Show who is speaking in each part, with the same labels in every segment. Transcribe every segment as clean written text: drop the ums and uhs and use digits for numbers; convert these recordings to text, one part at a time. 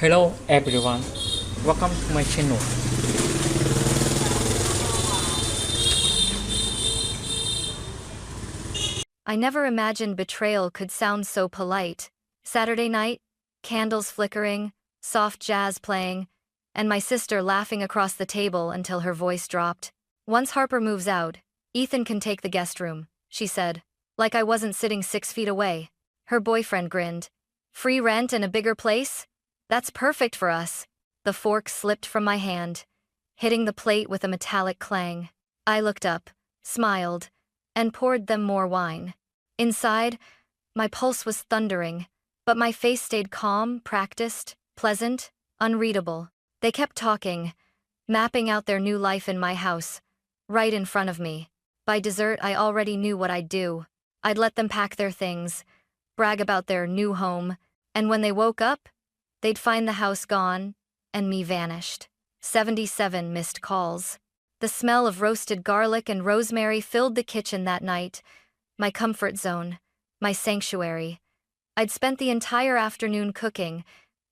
Speaker 1: Hello everyone, welcome to my channel.
Speaker 2: I never imagined betrayal could sound so polite. Saturday night, candles flickering, soft jazz playing, and my sister laughing across the table until her voice dropped. Once Harper moves out, Ethan can take the guest room, she said, like I wasn't sitting 6 feet away. Her boyfriend grinned. Free rent and a bigger place? That's perfect for us. The fork slipped from my hand, hitting the plate with a metallic clang. I looked up, smiled, and poured them more wine. Inside, my pulse was thundering, but my face stayed calm, practiced, pleasant, unreadable. They kept talking, mapping out their new life in my house, right in front of me. By dessert, I already knew what I'd do. I'd let them pack their things, brag about their new home, and when they woke up, they'd find the house gone, and me vanished. 77 missed calls. The smell of roasted garlic and rosemary filled the kitchen that night, my comfort zone, my sanctuary. I'd spent the entire afternoon cooking,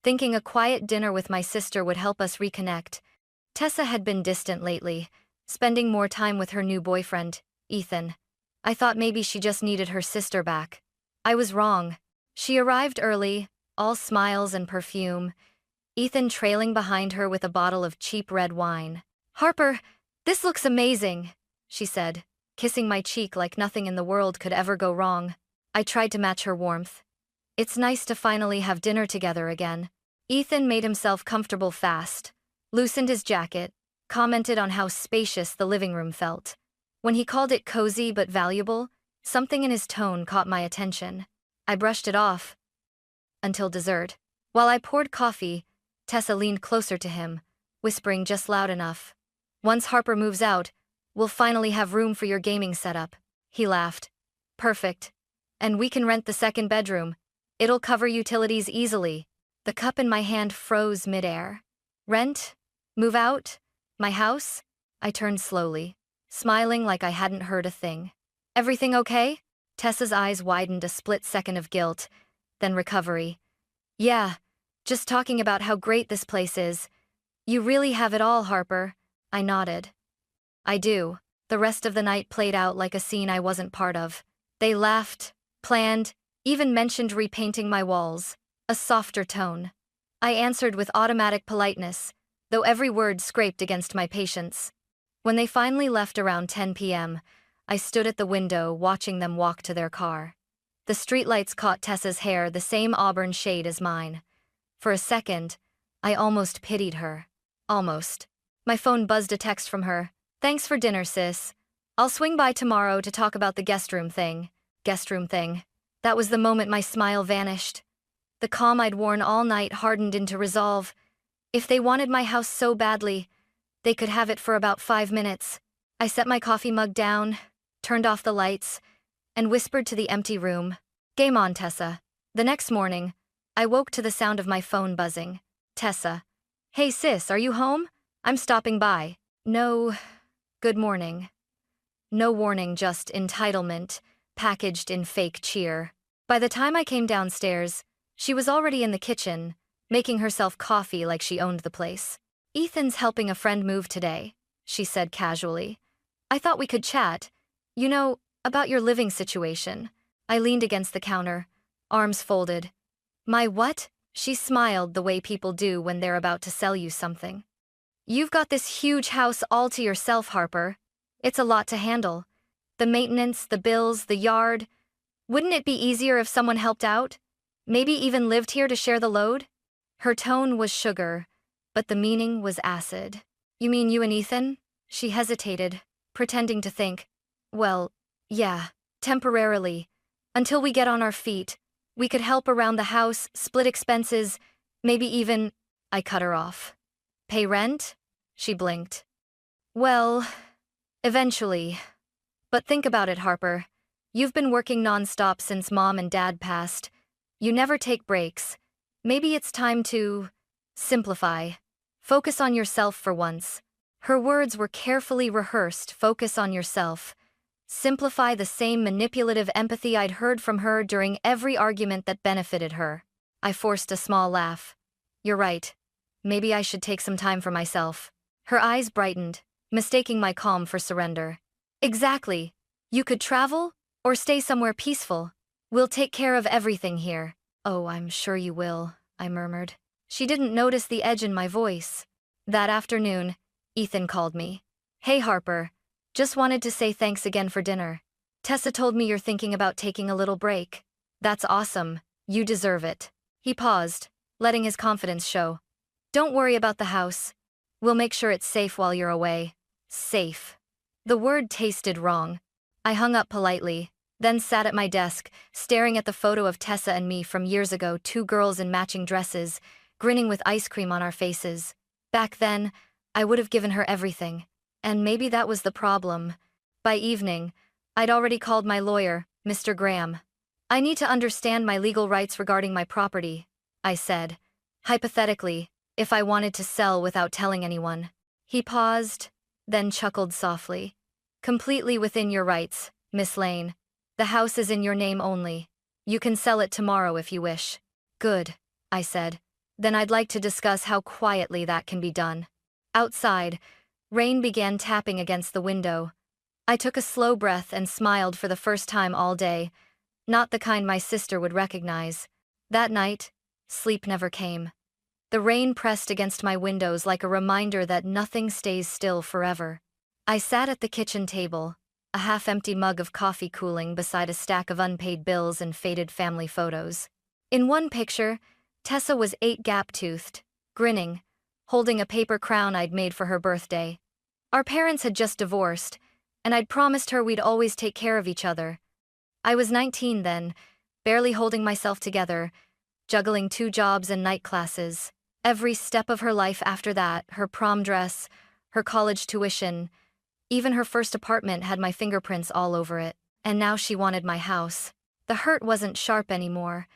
Speaker 2: thinking a quiet dinner with my sister would help us reconnect. Tessa had been distant lately, spending more time with her new boyfriend, Ethan. I thought maybe she just needed her sister back. I was wrong. She arrived early, all smiles and perfume, Ethan trailing behind her with a bottle of cheap red wine. "Harper, this looks amazing," she said, kissing my cheek like nothing in the world could ever go wrong. I tried to match her warmth. "It's nice to finally have dinner together again." Ethan made himself comfortable fast, loosened his jacket, commented on how spacious the living room felt. When he called it cozy but valuable, something in his tone caught my attention. I brushed it off. Until dessert. While I poured coffee, Tessa leaned closer to him, whispering just loud enough. "Once Harper moves out, we'll finally have room for your gaming setup." He laughed. "Perfect. And we can rent the second bedroom. It'll cover utilities easily." The cup in my hand froze midair. "Rent? Move out? My house?" I turned slowly, smiling like I hadn't heard a thing. "Everything okay?" Tessa's eyes widened a split second of guilt, then recovery. "Yeah, just talking about how great this place is. You really have it all, Harper." I nodded. "I do." The rest of the night played out like a scene I wasn't part of. They laughed, planned, even mentioned repainting my walls. A softer tone. I answered with automatic politeness, though every word scraped against my patience. When they finally left around 10 p.m., I stood at the window watching them walk to their car. The streetlights caught Tessa's hair the same auburn shade as mine. For a second, I almost pitied her. Almost. My phone buzzed a text from her. "Thanks for dinner, sis. I'll swing by tomorrow to talk about the guest room thing." Guest room thing. That was the moment my smile vanished. The calm I'd worn all night hardened into resolve. If they wanted my house so badly, they could have it for about 5 minutes. I set my coffee mug down, turned off the lights, and whispered to the empty room, "Game on, Tessa." The next morning, I woke to the sound of my phone buzzing. Tessa. "Hey sis, are you home? I'm stopping by." No. Good morning. No warning, just entitlement, packaged in fake cheer. By the time I came downstairs, she was already in the kitchen, making herself coffee like she owned the place. "Ethan's helping a friend move today," she said casually. "I thought we could chat. You know, about your living situation." I leaned against the counter, arms folded. "My what?" She smiled the way people do when they're about to sell you something. "You've got this huge house all to yourself, Harper. It's a lot to handle. The maintenance, the bills, the yard. Wouldn't it be easier if someone helped out? Maybe even lived here to share the load?" Her tone was sugar, but the meaning was acid. "You mean you and Ethan?" She hesitated, pretending to think. "Well, yeah, temporarily. Until we get on our feet. We could help around the house, split expenses, maybe even—" I cut her off. "Pay rent?" She blinked. "Well, eventually. But think about it, Harper. You've been working nonstop since Mom and Dad passed. You never take breaks. Maybe it's time to simplify. Focus on yourself for once." Her words were carefully rehearsed. Focus on yourself. Simplify, the same manipulative empathy I'd heard from her during every argument that benefited her. I forced a small laugh. You're right. Maybe I should take some time for myself. Her eyes brightened, mistaking my calm for surrender. Exactly. You could travel, or stay somewhere peaceful. We'll take care of everything here. Oh, I'm sure you will, I murmured. She didn't notice the edge in my voice. That afternoon, Ethan called me. Hey Harper, just wanted to say thanks again for dinner. Tessa told me you're thinking about taking a little break. That's awesome, you deserve it. He paused, letting his confidence show. Don't worry about the house. We'll make sure it's safe while you're away. Safe. The word tasted wrong. I hung up politely, then sat at my desk, staring at the photo of Tessa and me from years ago, two girls in matching dresses, grinning with ice cream on our faces. Back then, I would have given her everything. And maybe that was the problem. By evening, I'd already called my lawyer, Mr. Graham. I need to understand my legal rights regarding my property, I said. Hypothetically, if I wanted to sell without telling anyone. He paused, then chuckled softly. Completely within your rights, Miss Lane. The house is in your name only. You can sell it tomorrow if you wish. Good, I said. Then I'd like to discuss how quietly that can be done. Outside, rain began tapping against the window. I took a slow breath and smiled for the first time all day, not the kind my sister would recognize. That night, sleep never came. The rain pressed against my windows like a reminder that nothing stays still forever. I sat at the kitchen table, a half-empty mug of coffee cooling beside a stack of unpaid bills and faded family photos. In one picture, Tessa was 8 gap-toothed, grinning, holding a paper crown I'd made for her birthday. Our parents had just divorced, and I'd promised her we'd always take care of each other. I was 19 then, barely holding myself together, juggling 2 jobs and night classes. Every step of her life after that, her prom dress, her college tuition, even her first apartment had my fingerprints all over it. And now she wanted my house. The hurt wasn't sharp anymore.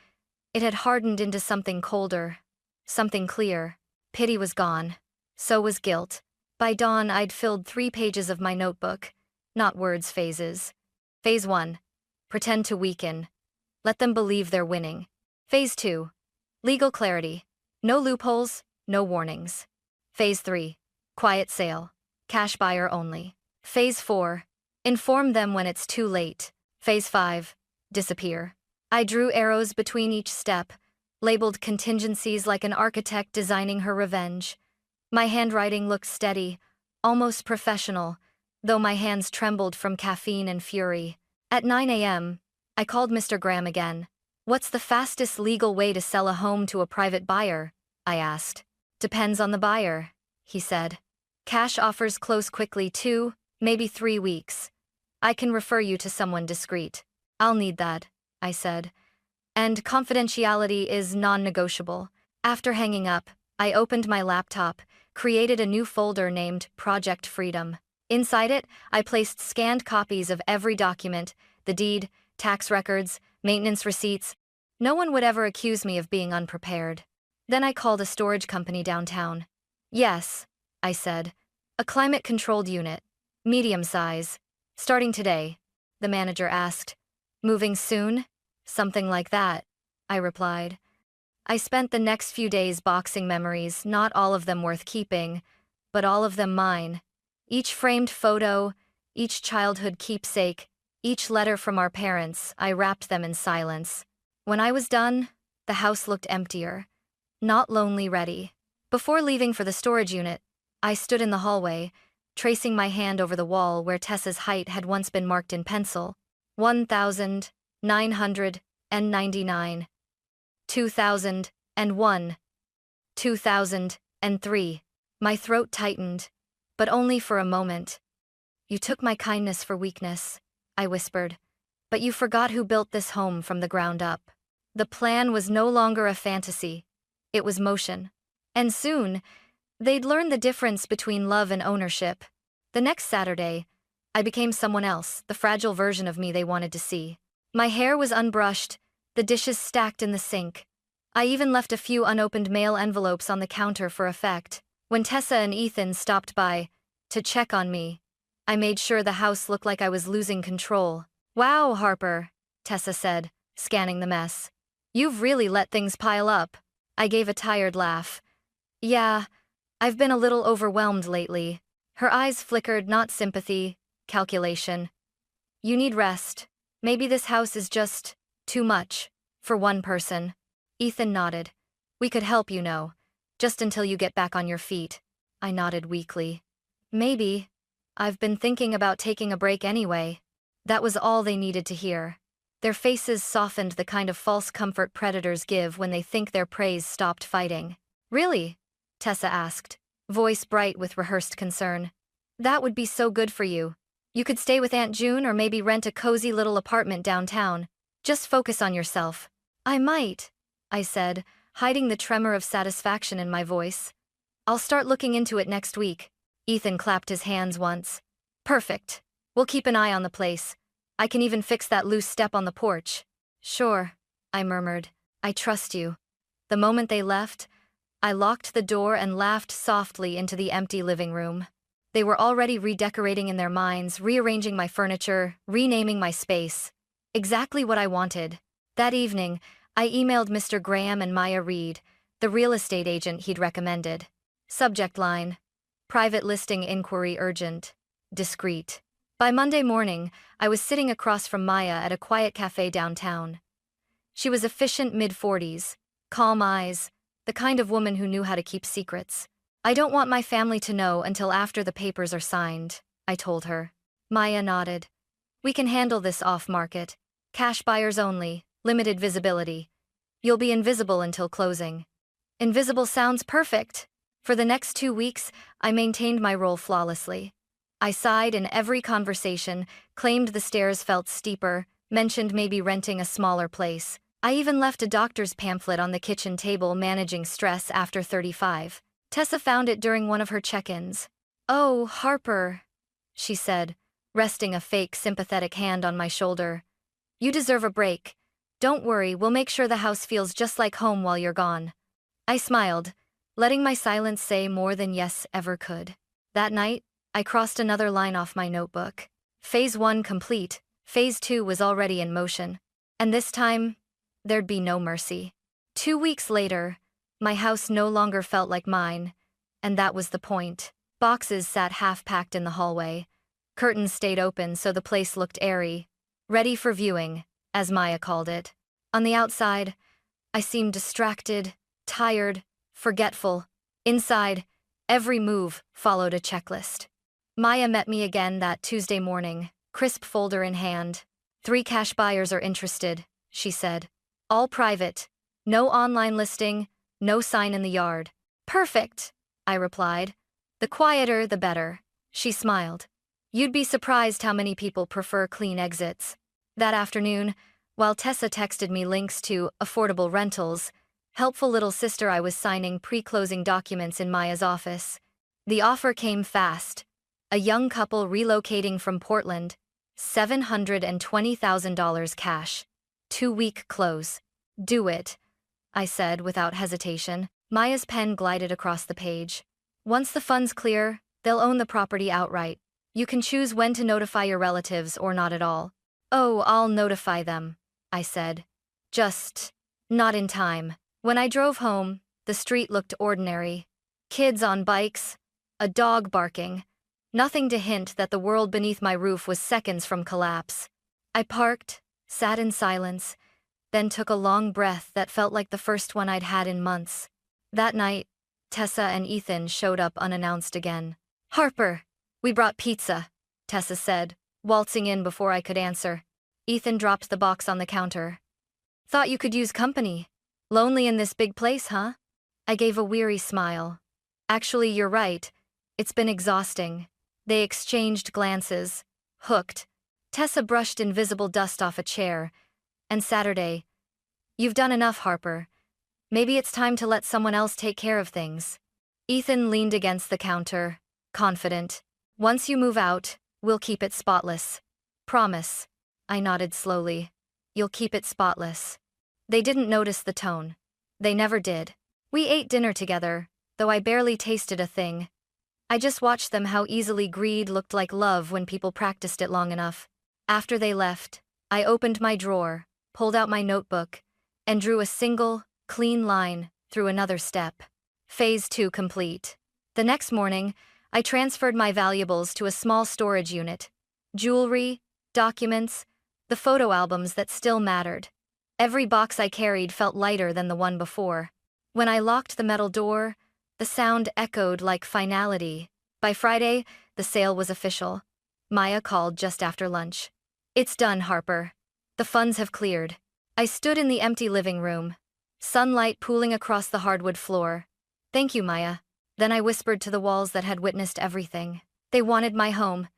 Speaker 2: It had hardened into something colder, something clear. Pity was gone. So was guilt. By dawn, I'd filled 3 pages of my notebook. Not words, phases. Phase 1. Pretend to weaken. Let them believe they're winning. Phase 2. Legal clarity. No loopholes, no warnings. Phase 3. Quiet sale. Cash buyer only. Phase 4. Inform them when it's too late. Phase 5. Disappear. I drew arrows between each step, labeled contingencies like an architect designing her revenge. My handwriting looked steady, almost professional, though my hands trembled from caffeine and fury. At 9 a.m., I called Mr. Graham again. What's the fastest legal way to sell a home to a private buyer? I asked. Depends on the buyer, he said. Cash offers close quickly 2, maybe 3 weeks. I can refer you to someone discreet. I'll need that, I said. And confidentiality is non-negotiable. After hanging up, I opened my laptop, created a new folder named Project Freedom. Inside it, I placed scanned copies of every document, the deed, tax records, maintenance receipts. No one would ever accuse me of being unprepared. Then I called a storage company downtown. Yes, I said. A climate-controlled unit. Medium size. Starting today, the manager asked. Moving soon? Something like that, I replied. I spent the next few days boxing memories, not all of them worth keeping, but all of them mine. Each framed photo, each childhood keepsake, each letter from our parents, I wrapped them in silence. When I was done, the house looked emptier. Not lonely ready. Before leaving for the storage unit, I stood in the hallway, tracing my hand over the wall where Tessa's height had once been marked in pencil. 1,999. 2001. 2003. My throat tightened, but only for a moment. You took my kindness for weakness, I whispered. But you forgot who built this home from the ground up. The plan was no longer a fantasy. It was motion. And soon, they'd learn the difference between love and ownership. The next Saturday, I became someone else, the fragile version of me they wanted to see. My hair was unbrushed, the dishes stacked in the sink. I even left a few unopened mail envelopes on the counter for effect. When Tessa and Ethan stopped by to check on me, I made sure the house looked like I was losing control. Wow, Harper, Tessa said, scanning the mess. You've really let things pile up. I gave a tired laugh. Yeah, I've been a little overwhelmed lately. Her eyes flickered, not sympathy, calculation. You need rest. Maybe this house is just too much for one person. Ethan nodded. We could help, just until you get back on your feet. I nodded weakly. Maybe. I've been thinking about taking a break anyway. That was all they needed to hear. Their faces softened, the kind of false comfort predators give when they think their prey's stopped fighting. Really? Tessa asked, voice bright with rehearsed concern. That would be so good for you. You could stay with Aunt June or maybe rent a cozy little apartment downtown. Just focus on yourself. I might, I said, hiding the tremor of satisfaction in my voice. I'll start looking into it next week. Ethan clapped his hands once. Perfect. We'll keep an eye on the place. I can even fix that loose step on the porch. Sure, I murmured. I trust you. The moment they left, I locked the door and laughed softly into the empty living room. They were already redecorating in their minds, rearranging my furniture, renaming my space. Exactly what I wanted. That evening, I emailed Mr. Graham and Maya Reed, the real estate agent he'd recommended. Subject line: private listing inquiry urgent. Discreet. By Monday morning, I was sitting across from Maya at a quiet cafe downtown. She was efficient mid-40s, calm eyes, the kind of woman who knew how to keep secrets. I don't want my family to know until after the papers are signed, I told her. Maya nodded. We can handle this off-market. Cash buyers only, limited visibility. You'll be invisible until closing. Invisible sounds perfect. For the next 2 weeks, I maintained my role flawlessly. I sighed in every conversation, claimed the stairs felt steeper, mentioned maybe renting a smaller place. I even left a doctor's pamphlet on the kitchen table, managing stress after 35. Tessa found it during one of her check-ins. Oh, Harper, she said, resting a fake sympathetic hand on my shoulder. You deserve a break. Don't worry, we'll make sure the house feels just like home while you're gone. I smiled, letting my silence say more than yes ever could. That night, I crossed another line off my notebook. Phase 1 complete, Phase 2 was already in motion. And this time, there'd be no mercy. 2 weeks later, my house no longer felt like mine, and that was the point. Boxes sat half-packed in the hallway. Curtains stayed open so the place looked airy, ready for viewing, as Maya called it. On the outside, I seemed distracted, tired, forgetful. Inside, every move followed a checklist. Maya met me again that Tuesday morning, crisp folder in hand. 3 cash buyers are interested, she said. All private. No online listing, no sign in the yard. Perfect, I replied. The quieter, the better. She smiled. You'd be surprised how many people prefer clean exits. That afternoon, while Tessa texted me links to affordable rentals, helpful little sister, I was signing pre-closing documents in Maya's office. The offer came fast. A young couple relocating from Portland, $720,000 cash. 2-week close. Do it, I said without hesitation. Maya's pen glided across the page. Once the funds clear, they'll own the property outright. You can choose when to notify your relatives or not at all. Oh, I'll notify them, I said. Just not in time. When I drove home, the street looked ordinary. Kids on bikes, a dog barking. Nothing to hint that the world beneath my roof was seconds from collapse. I parked, sat in silence, then took a long breath that felt like the first one I'd had in months. That night, Tessa and Ethan showed up unannounced again. Harper, we brought pizza, Tessa said, waltzing in before I could answer. Ethan dropped the box on the counter. Thought you could use company. Lonely in this big place, huh? I gave a weary smile. Actually, you're right. It's been exhausting. They exchanged glances. Hooked. Tessa brushed invisible dust off a chair. And Saturday. You've done enough, Harper. Maybe it's time to let someone else take care of things. Ethan leaned against the counter, confident. Once you move out, we'll keep it spotless. Promise. I nodded slowly. You'll keep it spotless. They didn't notice the tone. They never did. We ate dinner together, though I barely tasted a thing. I just watched them how easily greed looked like love when people practiced it long enough. After they left, I opened my drawer, pulled out my notebook, and drew a single, clean line through another step. Phase 2 complete. The next morning, I transferred my valuables to a small storage unit. Jewelry, documents, the photo albums that still mattered. Every box I carried felt lighter than the one before. When I locked the metal door, the sound echoed like finality. By Friday, the sale was official. Maya called just after lunch. "It's done, Harper. The funds have cleared." I stood in the empty living room, sunlight pooling across the hardwood floor. "Thank you, Maya." Then I whispered to the walls that had witnessed everything. They wanted my home.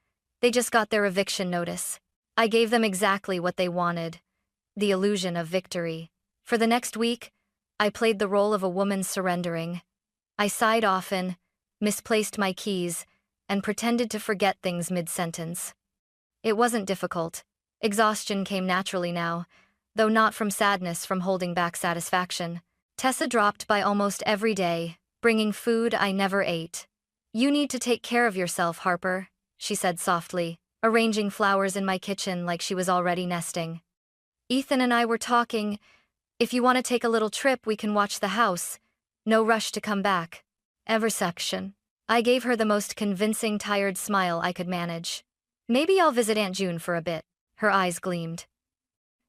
Speaker 2: They just got their eviction notice. I gave them exactly what they wanted. The illusion of victory. For the next week, I played the role of a woman surrendering. I sighed often, misplaced my keys, and pretended to forget things mid-sentence. It wasn't difficult. Exhaustion came naturally now, though not from sadness from holding back satisfaction. Tessa dropped by almost every day, bringing food I never ate. "You need to take care of yourself, Harper," she said softly, arranging flowers in my kitchen like she was already nesting. "Ethan and I were talking. If you want to take a little trip, we can watch the house. No rush to come back." Eversection. I gave her the most convincing tired smile I could manage. "Maybe I'll visit Aunt June for a bit." Her eyes gleamed.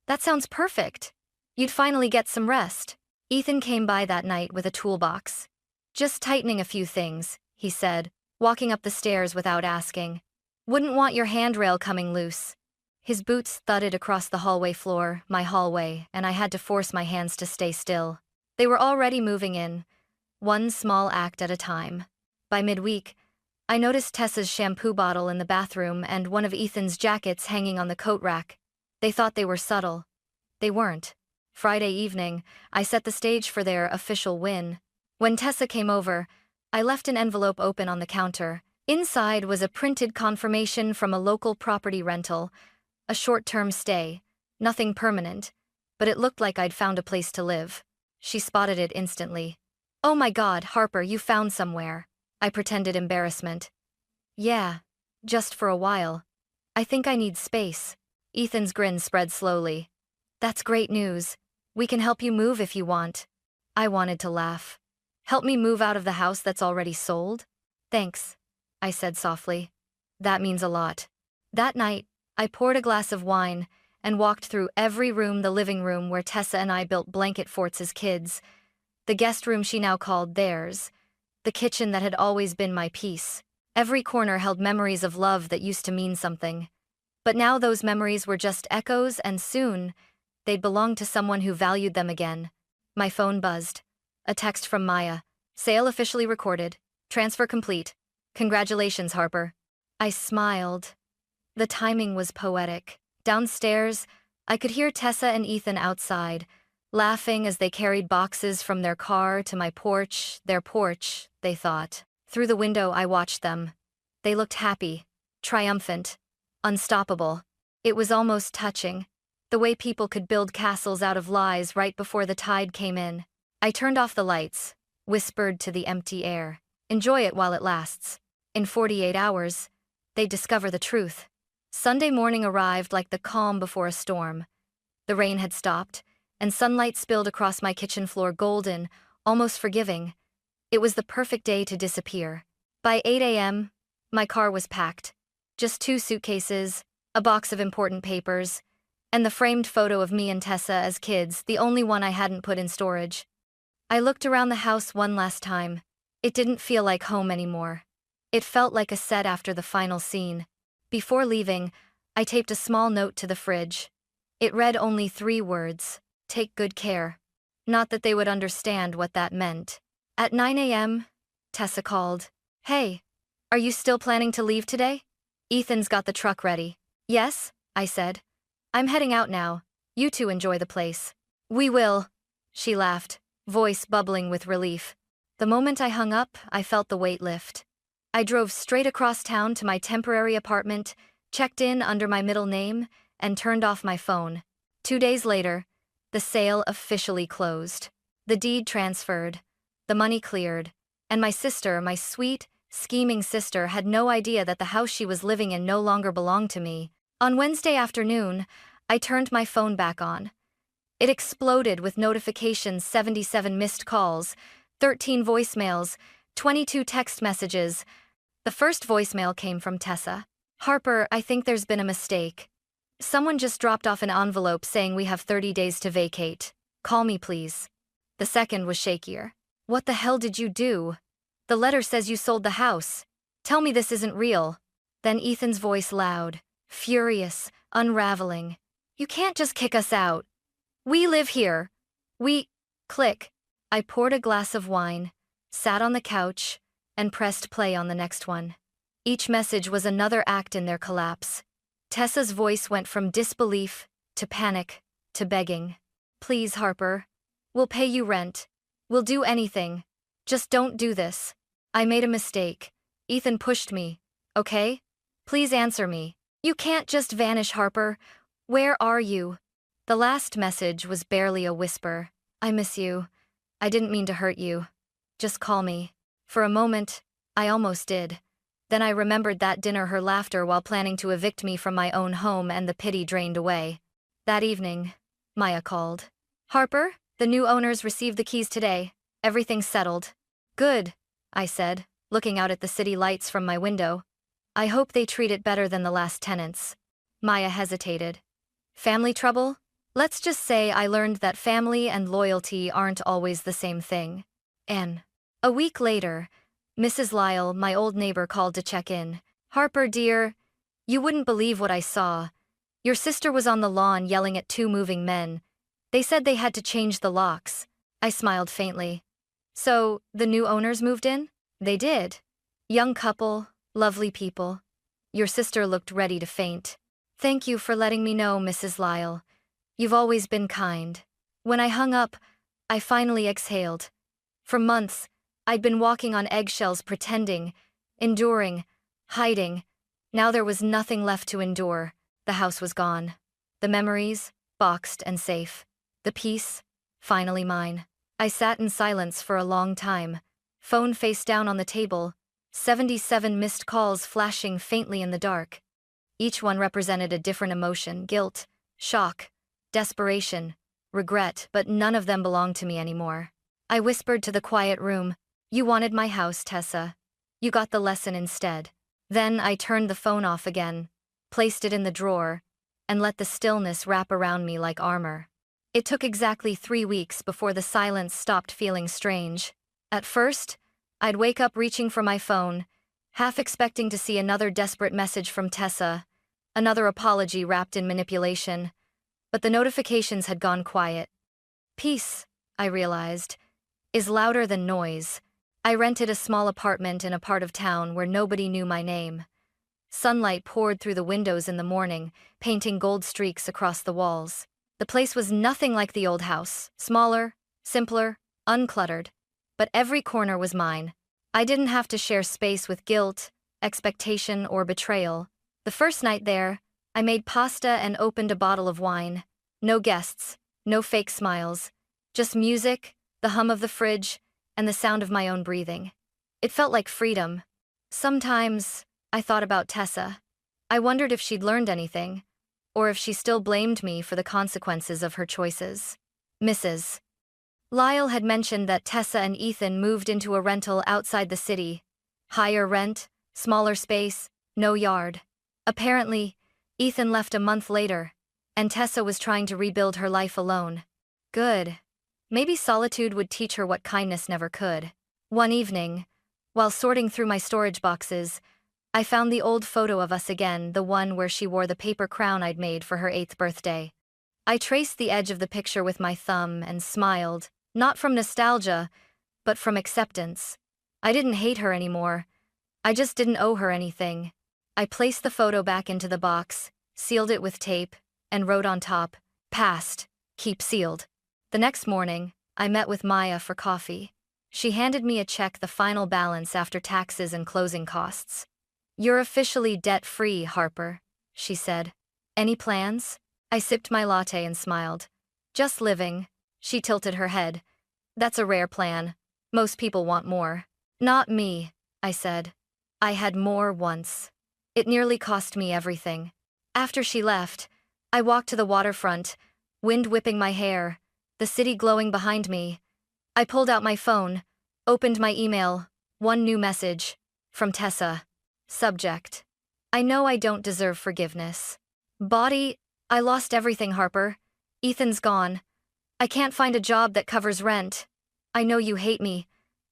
Speaker 2: "That sounds perfect. You'd finally get some rest." Ethan came by that night with a toolbox. "Just tightening a few things," he said, walking up the stairs without asking. "Wouldn't want your handrail coming loose." His boots thudded across the hallway floor, my hallway, and I had to force my hands to stay still. They were already moving in, one small act at a time. By midweek, I noticed Tessa's shampoo bottle in the bathroom and one of Ethan's jackets hanging on the coat rack. They thought they were subtle. They weren't. Friday evening, I set the stage for their official win. When Tessa came over, I left an envelope open on the counter. Inside was a printed confirmation from a local property rental, a short-term stay, nothing permanent, but it looked like I'd found a place to live. She spotted it instantly. "Oh my God, Harper, you found somewhere." I pretended embarrassment. "Yeah, just for a while. I think I need space." Ethan's grin spread slowly. "That's great news. We can help you move if you want." I wanted to laugh. "Help me move out of the house that's already sold?" "Thanks," I said softly. "That means a lot." That night, I poured a glass of wine and walked through every room, the living room where Tessa and I built blanket forts as kids, the guest room she now called theirs, the kitchen that had always been my peace. Every corner held memories of love that used to mean something. But now those memories were just echoes, and soon, they'd belong to someone who valued them again. My phone buzzed. A text from Maya. "Sale officially recorded. Transfer complete. Congratulations, Harper." I smiled. The timing was poetic. Downstairs, I could hear Tessa and Ethan outside, laughing as they carried boxes from their car to my porch, their porch, they thought. Through the window, I watched them. They looked happy, triumphant, unstoppable. It was almost touching, the way people could build castles out of lies right before the tide came in. I turned off the lights, whispered to the empty air. "Enjoy it while it lasts. In 48 hours, they'd discover the truth." Sunday morning arrived like the calm before a storm. The rain had stopped, and sunlight spilled across my kitchen floor, golden, almost forgiving. It was the perfect day to disappear. By 8 a.m., my car was packed. Just 2 suitcases, a box of important papers, and the framed photo of me and Tessa as kids, the only one I hadn't put in storage. I looked around the house one last time. It didn't feel like home anymore. It felt like a set after the final scene. Before leaving, I taped a small note to the fridge. It read only 3 words: "Take good care." Not that they would understand what that meant. At 9 a.m., Tessa called. "Hey, are you still planning to leave today?" "Ethan's got the truck ready." "Yes," I said. "I'm heading out now. You two enjoy the place." "We will," she laughed, voice bubbling with relief. The moment I hung up, I felt the weight lift. I drove straight across town to my temporary apartment, checked in under my middle name, and turned off my phone. 2 days later, the sale officially closed. The deed transferred, the money cleared, and my sister, my sweet, scheming sister, had no idea that the house she was living in no longer belonged to me. On Wednesday afternoon, I turned my phone back on. It exploded with notifications: 77 missed calls, 13 voicemails, 22 text messages. The first voicemail came from Tessa. "Harper, I think there's been a mistake. Someone just dropped off an envelope saying we have 30 days to vacate. Call me, please." The second was shakier. "What the hell did you do? The letter says you sold the house. Tell me this isn't real." Then Ethan's voice, loud, furious, unraveling. "You can't just kick us out. We live here. We..." Click. I poured a glass of wine, sat on the couch, and pressed play on the next one. Each message was another act in their collapse. Tessa's voice went from disbelief to panic to begging. "Please, Harper. We'll pay you rent. We'll do anything. Just don't do this. I made a mistake. Ethan pushed me. Okay? Please answer me. You can't just vanish, Harper. Where are you?" The last message was barely a whisper. "I miss you. I didn't mean to hurt you. Just call me." For a moment, I almost did. Then I remembered that dinner, her laughter while planning to evict me from my own home, and the pity drained away. That evening, Maya called. "Harper, the new owners received the keys today. Everything's settled." "Good," I said, looking out at the city lights from my window. "I hope they treat it better than the last tenants." Maya hesitated. "Family trouble?" "Let's just say I learned that family and loyalty aren't always the same thing." A week later, Mrs. Lyle, my old neighbor, called to check in. "Harper, dear, you wouldn't believe what I saw. Your sister was on the lawn yelling at two moving men. They said they had to change the locks." I smiled faintly. "So, the new owners moved in?" "They did. Young couple, lovely people." Your sister looked ready to faint. "Thank you for letting me know, Mrs. Lyle. You've always been kind." When I hung up, I finally exhaled. For months, I'd been walking on eggshells, pretending, enduring, hiding. Now there was nothing left to endure. The house was gone. The memories, boxed and safe. The peace, finally mine. I sat in silence for a long time, phone face down on the table, 77 missed calls flashing faintly in the dark. Each one represented a different emotion: guilt, shock, desperation, regret, but none of them belonged to me anymore. I whispered to the quiet room, "You wanted my house, Tessa. You got the lesson instead." Then I turned the phone off again, placed it in the drawer, and let the stillness wrap around me like armor. It took exactly 3 weeks before the silence stopped feeling strange. At first, I'd wake up reaching for my phone, half expecting to see another desperate message from Tessa, another apology wrapped in manipulation. But the notifications had gone quiet. Peace, I realized, is louder than noise. I rented a small apartment in a part of town where nobody knew my name. Sunlight poured through the windows in the morning, painting gold streaks across the walls. The place was nothing like the old house, smaller, simpler, uncluttered. But every corner was mine. I didn't have to share space with guilt, expectation, or betrayal. The first night there, I made pasta and opened a bottle of wine. No guests, no fake smiles, just music, the hum of the fridge, and the sound of my own breathing. It felt like freedom. Sometimes, I thought about Tessa. I wondered if she'd learned anything, or if she still blamed me for the consequences of her choices. Mrs. Lyle had mentioned that Tessa and Ethan moved into a rental outside the city. Higher rent, smaller space, no yard. Apparently, Ethan left a month later, and Tessa was trying to rebuild her life alone. Good. Maybe solitude would teach her what kindness never could. One evening, while sorting through my storage boxes, I found the old photo of us again, the one where she wore the paper crown I'd made for her 8th birthday. I traced the edge of the picture with my thumb and smiled, not from nostalgia, but from acceptance. I didn't hate her anymore. I just didn't owe her anything. I placed the photo back into the box, sealed it with tape, and wrote on top, "Past, keep sealed." The next morning, I met with Maya for coffee. She handed me a check, the final balance after taxes and closing costs. "You're officially debt-free, Harper," she said. "Any plans?" I sipped my latte and smiled. "Just living." She tilted her head. "That's a rare plan. Most people want more." "Not me," I said. "I had more once. It nearly cost me everything." After she left, I walked to the waterfront, wind whipping my hair, the city glowing behind me. I pulled out my phone, opened my email, one new message. From Tessa. Subject: I know I don't deserve forgiveness. Body: I lost everything, Harper. Ethan's gone. I can't find a job that covers rent. I know you hate me,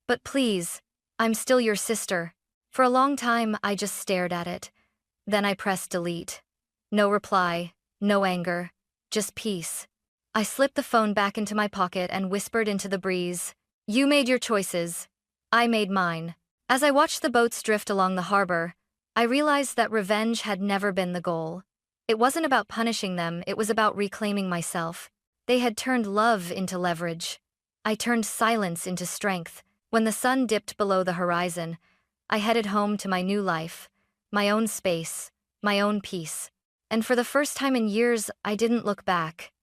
Speaker 2: but please, I'm still your sister. For a long time, I just stared at it. Then I pressed delete. No reply, no anger, just peace. I slipped the phone back into my pocket and whispered into the breeze, You made your choices. I made mine. As I watched the boats drift along the harbor, I realized that revenge had never been the goal. It wasn't about punishing them, it was about reclaiming myself. They had turned love into leverage. I turned silence into strength. When the sun dipped below the horizon, I headed home to my new life, my own space, my own peace. And for the first time in years, I didn't look back.